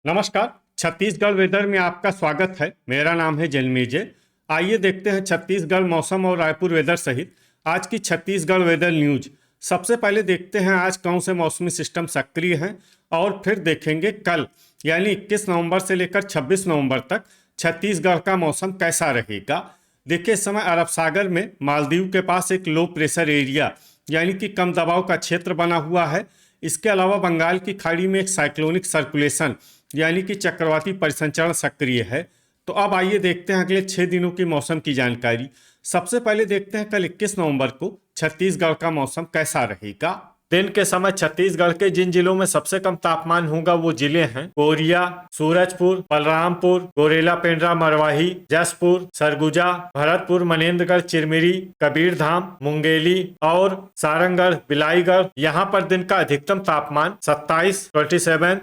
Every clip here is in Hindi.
नमस्कार। छत्तीसगढ़ वेदर में आपका स्वागत है। मेरा नाम है जन्मेजय। आइए देखते हैं छत्तीसगढ़ मौसम और रायपुर वेदर सहित आज की छत्तीसगढ़ वेदर न्यूज। सबसे पहले देखते हैं आज कौन से मौसमी सिस्टम सक्रिय हैं और फिर देखेंगे कल यानी 21 नवंबर से लेकर 26 नवंबर तक छत्तीसगढ़ का मौसम कैसा रहेगा। देखिए, इस समय अरब सागर में मालदीव के पास एक लो प्रेशर एरिया यानी कि कम दबाव का क्षेत्र बना हुआ है। इसके अलावा बंगाल की खाड़ी में एक साइक्लोनिक सर्कुलेशन यानी कि चक्रवाती परिसंचरण सक्रिय है। तो अब आइए देखते हैं अगले 6 दिनों की मौसम की जानकारी। सबसे पहले देखते हैं कल 21 नवंबर को छत्तीसगढ़ का मौसम कैसा रहेगा। दिन के समय छत्तीसगढ़ के जिन जिलों में सबसे कम तापमान होगा वो जिले हैं कोरिया, सूरजपुर, बलरामपुर, गोरेला पेंड्रा मरवाही, जसपुर, सरगुजा, भरतपुर, मनेन्द्रगढ़, चिरमिरी, कबीरधाम, मुंगेली और सारंगढ़, बिलाईगढ़। यहाँ पर दिन का अधिकतम तापमान 27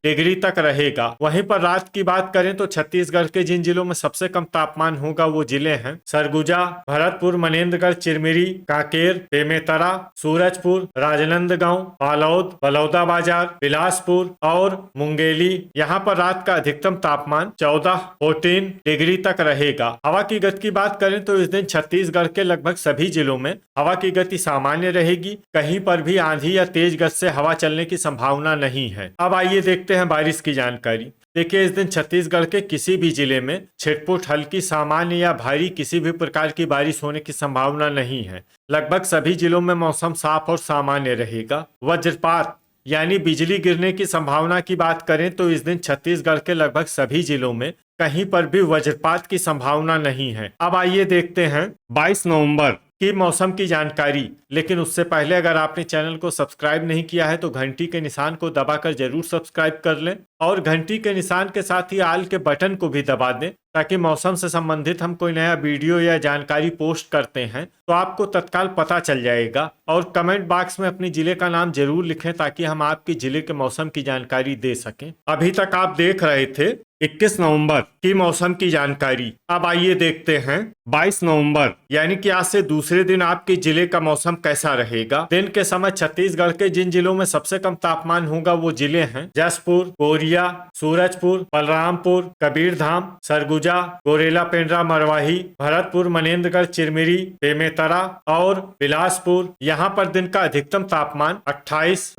डिग्री तक रहेगा। वहीं पर रात की बात करें तो छत्तीसगढ़ के जिन जिलों में सबसे कम तापमान होगा वो जिले हैं सरगुजा, भरतपुर, मनेन्द्रगढ़, चिरमिरी, कांकेर, बेमेतरा, सूरजपुर, राजनांदगांव, बालोद, बलौदाबाजार, बिलासपुर और मुंगेली। यहाँ पर रात का अधिकतम तापमान 14 डिग्री तक रहेगा। हवा की गति की बात करें तो इस दिन छत्तीसगढ़ के लगभग सभी जिलों में हवा की गति सामान्य रहेगी। कहीं पर भी आंधी या तेज गति से हवा चलने की संभावना नहीं है। अब आइए देखते हैं बारिश की जानकारी। देखिए, इस दिन छत्तीसगढ़ के किसी भी जिले में छिटपुट, हल्की, सामान्य या भारी किसी भी प्रकार की बारिश होने की संभावना नहीं है। लगभग सभी जिलों में मौसम साफ और सामान्य रहेगा। वज्रपात यानी बिजली गिरने की संभावना की बात करें तो इस दिन छत्तीसगढ़ के लगभग सभी जिलों में कहीं पर भी वज्रपात की संभावना नहीं है। अब आइए देखते हैं 22 नवंबर की मौसम की जानकारी। लेकिन उससे पहले अगर आपने चैनल को सब्सक्राइब नहीं किया है तो घंटी के निशान को दबाकर जरूर सब्सक्राइब कर लें और घंटी के निशान के साथ ही आल के बटन को भी दबा दें ताकि मौसम से संबंधित हम कोई नया वीडियो या जानकारी पोस्ट करते हैं तो आपको तत्काल पता चल जाएगा। और कमेंट बॉक्स में अपने जिले का नाम जरूर लिखें ताकि हम आपके जिले के मौसम की जानकारी दे सकें। अभी तक आप देख रहे थे 21 नवंबर की मौसम की जानकारी। अब आइए देखते हैं 22 नवंबर यानी कि आज से दूसरे दिन आपके जिले का मौसम कैसा रहेगा। दिन के समय छत्तीसगढ़ के जिन जिलों में सबसे कम तापमान होगा वो जिले हैं जसपुर, कोरिया, सूरजपुर, बलरामपुर, कबीरधाम, सरगुजा, गोरेला पेंड्रा मरवाही, भरतपुर, मनेन्द्रगढ़, चिरमिरी, बेमेतरा और बिलासपुर। यहाँ पर दिन का अधिकतम तापमान 28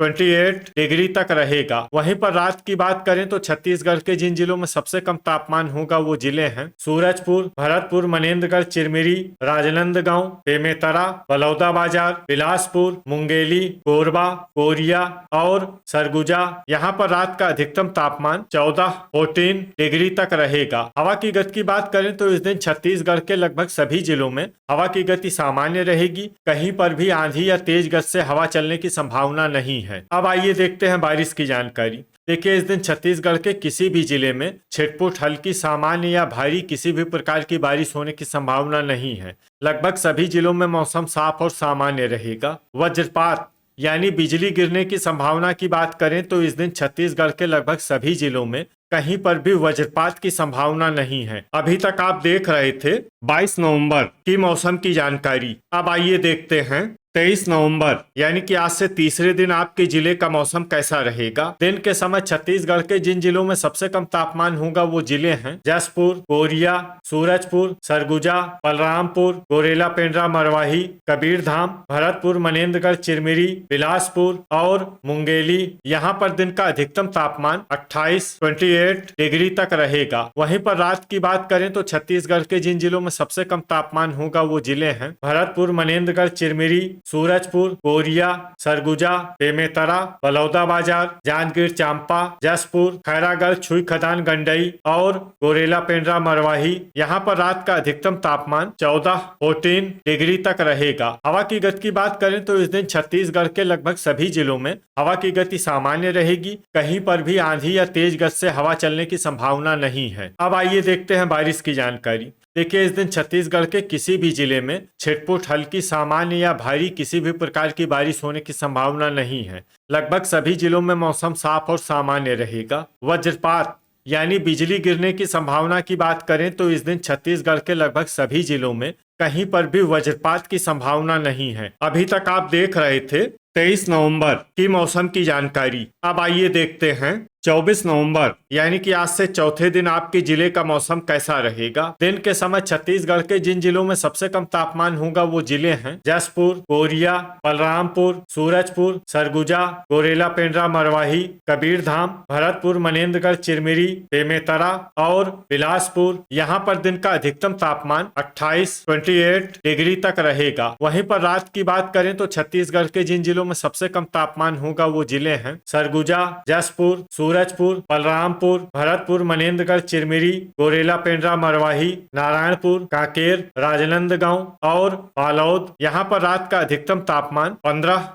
डिग्री तक रहेगा। वहीं पर रात की बात करें तो छत्तीसगढ़ के जिन जिलों में सबसे कम तापमान होगा वो जिले हैं सूरजपुर, भरतपुर, मनेन्द्रगढ़, चिरमिरी, राजनांदगांव, बेमेतरा, बलौदाबाजार, बिलासपुर, मुंगेली, कोरबा, कोरिया और सरगुजा। यहाँ पर रात का अधिकतम तापमान 14 डिग्री तक रहेगा। हवा की गति की बात करें तो इस दिन छत्तीसगढ़ के लगभग सभी जिलों में हवा की गति सामान्य रहेगी। कहीं पर भी आंधी या तेज गति से हवा चलने की संभावना नहीं है। अब आइए देखते हैं बारिश की जानकारी। देखिए, इस दिन छत्तीसगढ़ के किसी भी जिले में छिटपुट, हल्की, सामान्य या भारी किसी भी प्रकार की बारिश होने की संभावना नहीं है। लगभग सभी जिलों में मौसम साफ और सामान्य रहेगा। वज्रपात यानी बिजली गिरने की संभावना की बात करें तो इस दिन छत्तीसगढ़ के लगभग सभी जिलों में कहीं पर भी वज्रपात की संभावना नहीं है। अभी तक आप देख रहे थे 22 नवंबर की मौसम की जानकारी। अब आइए देखते हैं 23 नवंबर यानी कि आज से तीसरे दिन आपके जिले का मौसम कैसा रहेगा। दिन के समय छत्तीसगढ़ के जिन जिलों में सबसे कम तापमान होगा वो जिले हैं जसपुर, कोरिया, सूरजपुर, सरगुजा, बलरामपुर, गोरेला पेंड्रा मरवाही, कबीरधाम, भरतपुर, मनेन्द्रगढ़, चिरमिरी, बिलासपुर और मुंगेली। यहाँ पर दिन का अधिकतम तापमान 28 डिग्री तक रहेगा। वहीं पर रात की बात करें तो छत्तीसगढ़ के जिन जिलों में सबसे कम तापमान होगा वो जिले हैं भरतपुर, मनेन्द्रगढ़, चिरमिरी, सूरजपुर, कोरिया, सरगुजा, बेमेतरा, बलौदाबाजार, जांजगीर चांपा, जसपुर, खैरागढ़, छुई खदान, गंडई और गोरेला पेंड्रा मरवाही। यहाँ पर रात का अधिकतम तापमान 14 डिग्री तक रहेगा। हवा की गति की बात करें तो इस दिन छत्तीसगढ़ के लगभग सभी जिलों में हवा की गति सामान्य रहेगी। कहीं पर भी आंधी या तेज गति से हवा चलने की संभावना नहीं है। अब आइए देखते हैं बारिश की जानकारी। देखिए, इस दिन छत्तीसगढ़ के किसी भी जिले में छिटपुट, हल्की, सामान्य या भारी किसी भी प्रकार की बारिश होने की संभावना नहीं है। लगभग सभी जिलों में मौसम साफ और सामान्य रहेगा। वज्रपात यानी बिजली गिरने की संभावना की बात करें तो इस दिन छत्तीसगढ़ के लगभग सभी जिलों में कहीं पर भी वज्रपात की संभावना नहीं है। अभी तक आप देख रहे थे 23 नवंबर की मौसम की जानकारी। अब आइए देखते हैं 24 नवंबर यानी कि आज से चौथे दिन आपके जिले का मौसम कैसा रहेगा। दिन के समय छत्तीसगढ़ के जिन जिलों में सबसे कम तापमान होगा वो जिले हैं जसपुर, कोरिया, बलरामपुर, सूरजपुर, सरगुजा, गोरेला, पेंड्रा, मरवाही, कबीरधाम, भरतपुर, मनेन्द्रगढ़, चिरमिरी, बेमेतरा और बिलासपुर। यहाँ पर दिन का अधिकतम तापमान 28 डिग्री तक रहेगा। वहीं पर रात की बात करें तो छत्तीसगढ़ के जिन जिलों में सबसे कम तापमान होगा वो जिले हैं सरगुजा, जसपुर, सूरजपुर, बलरामपुर, भरतपुर, मनेन्द्रगढ़, चिरमिरी, गोरेला, पेंड्रा, मरवाही, नारायणपुर, कांकेर, राजनांदगांव और बालोद। यहाँ पर रात का अधिकतम तापमान 15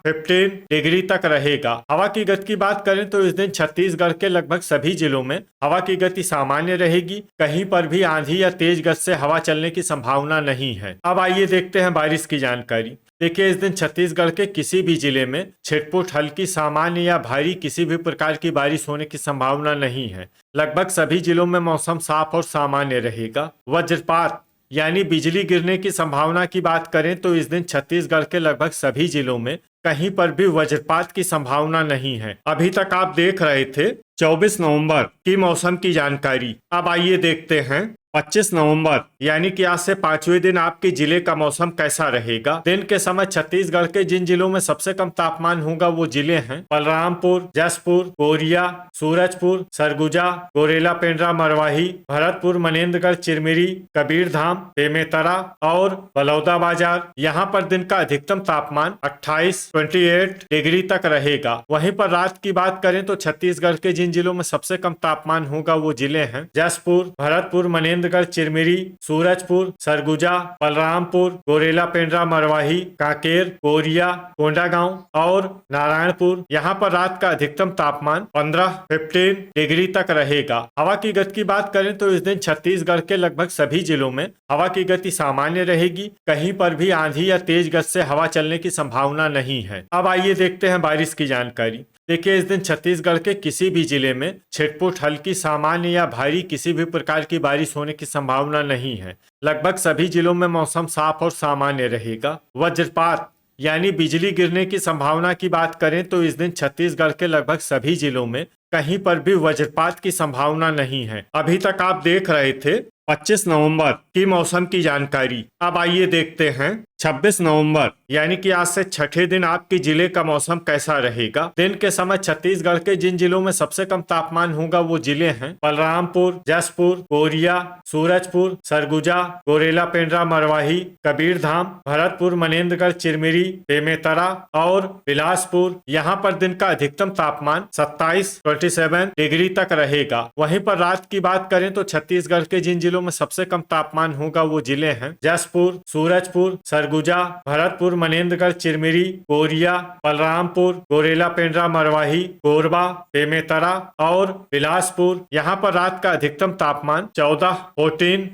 डिग्री तक रहेगा। हवा की गति की बात करें तो इस दिन छत्तीसगढ़ के लगभग सभी जिलों में हवा की गति सामान्य रहेगी। कहीं पर भी आंधी या तेज गति से हवा चलने की संभावना नहीं है। अब आइए देखते हैं बारिश की जानकारी। देखिए, इस दिन छत्तीसगढ़ के किसी भी जिले में छिटपुट, हल्की, सामान्य या भारी किसी भी प्रकार की बारिश होने की संभावना नहीं है। लगभग सभी जिलों में मौसम साफ और सामान्य रहेगा। वज्रपात यानी बिजली गिरने की संभावना की बात करें तो इस दिन छत्तीसगढ़ के लगभग सभी जिलों में कहीं पर भी वज्रपात की संभावना नहीं है। अभी तक आप देख रहे थे 24 नवंबर की मौसम की जानकारी। अब आइए देखते हैं 25 नवंबर यानी कि आज से 5वें दिन आपके जिले का मौसम कैसा रहेगा। दिन के समय छत्तीसगढ़ के जिन जिलों में सबसे कम तापमान होगा वो जिले हैं बलरामपुर, जसपुर, कोरिया, सूरजपुर, सरगुजा, गोरेला, पेंड्रा, मरवाही, भरतपुर, मनेन्द्रगढ़, चिरमिरी, कबीरधाम, बेमेतरा और बलौदाबाजार। यहाँ पर दिन का अधिकतम तापमान 28 डिग्री तक रहेगा। वहीं पर रात की बात करें तो छत्तीसगढ़ के जिन जिलों में सबसे कम तापमान होगा वो जिले हैं जसपुर, भरतपुर, मनेन्द्रगढ़, चिरमिरी, सूरजपुर, सरगुजा, बलरामपुर, गोरेला, पेंड्रा, मरवाही, कांकेर, कोरिया, कोंडागांव और नारायणपुर। यहाँ पर रात का अधिकतम तापमान 15 डिग्री तक रहेगा। हवा की गति की बात करें तो इस दिन छत्तीसगढ़ के लगभग सभी जिलों में हवा की गति सामान्य रहेगी। कहीं पर भी आंधी या तेज गति से हवा चलने की संभावना नहीं है। अब आइए देखते हैं बारिश की जानकारी। देखिए, इस दिन छत्तीसगढ़ के किसी भी जिले में छिटपुट, हल्की, सामान्य या भारी किसी भी प्रकार की बारिश होने की संभावना नहीं है। लगभग सभी जिलों में मौसम साफ और सामान्य रहेगा। वज्रपात यानी बिजली गिरने की संभावना की बात करें तो इस दिन छत्तीसगढ़ के लगभग सभी जिलों में कहीं पर भी वज्रपात की संभावना नहीं है। अभी तक आप देख रहे थे 25 नवंबर की मौसम की जानकारी। अब आइए देखते हैं 26 नवंबर यानी कि आज से छठे दिन आपके जिले का मौसम कैसा रहेगा। दिन के समय छत्तीसगढ़ के जिन जिलों में सबसे कम तापमान होगा वो जिले हैं बलरामपुर, जसपुर, कोरिया, सूरजपुर, सरगुजा, गोरेला, पेंड्रा, मरवाही, कबीरधाम, भरतपुर, मनेन्द्रगढ़, चिरमिरी, बेमेतरा और बिलासपुर। यहाँ पर दिन का अधिकतम तापमान 27 डिग्री तक रहेगा। वहीं पर रात की बात करें तो छत्तीसगढ़ के जिन जिलों में सबसे कम तापमान होगा वो जिले हैं जसपुर, सूरजपुर, सरगुजा, भरतपुर, मनेन्द्रगढ़, चिरमिरी, कोरिया, बलरामपुर, गोरेला, पेंड्रा, मरवाही, कोरबा, बेमेतरा और बिलासपुर। यहाँ पर रात का अधिकतम तापमान 14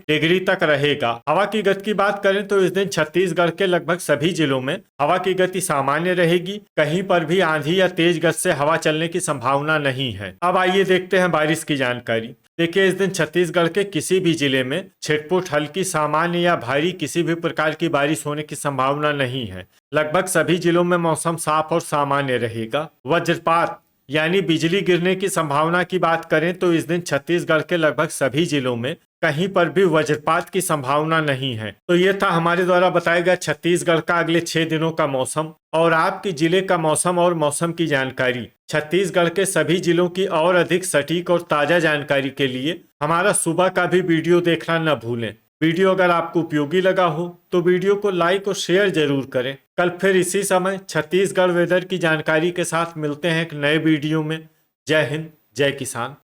डिग्री तक रहेगा। हवा की गति की बात करें तो इस दिन छत्तीसगढ़ के लगभग सभी जिलों में हवा की गति सामान्य रहेगी। कहीं पर भी आंधी या तेज गति से हवा चलने की संभावना नहीं है। अब आइए देखते हैं बारिश की जानकारी। देखिए, इस दिन छत्तीसगढ़ के किसी भी जिले में छिटपुट, हल्की, सामान्य या भारी किसी भी प्रकार की बारिश होने की संभावना नहीं है। लगभग सभी जिलों में मौसम साफ और सामान्य रहेगा। वज्रपात यानी बिजली गिरने की संभावना की बात करें तो इस दिन छत्तीसगढ़ के लगभग सभी जिलों में कहीं पर भी वज्रपात की संभावना नहीं है। तो ये था हमारे द्वारा बताया गया छत्तीसगढ़ का अगले 6 दिनों का मौसम और आपके जिले का मौसम और मौसम की जानकारी। छत्तीसगढ़ के सभी जिलों की और अधिक सटीक और ताजा जानकारी के लिए हमारा सुबह का भी वीडियो देखना न भूलें। वीडियो अगर आपको उपयोगी लगा हो तो वीडियो को लाइक और शेयर जरूर करें। कल फिर इसी समय छत्तीसगढ़ वेदर की जानकारी के साथ मिलते हैं एक नए वीडियो में। जय हिंद, जय किसान।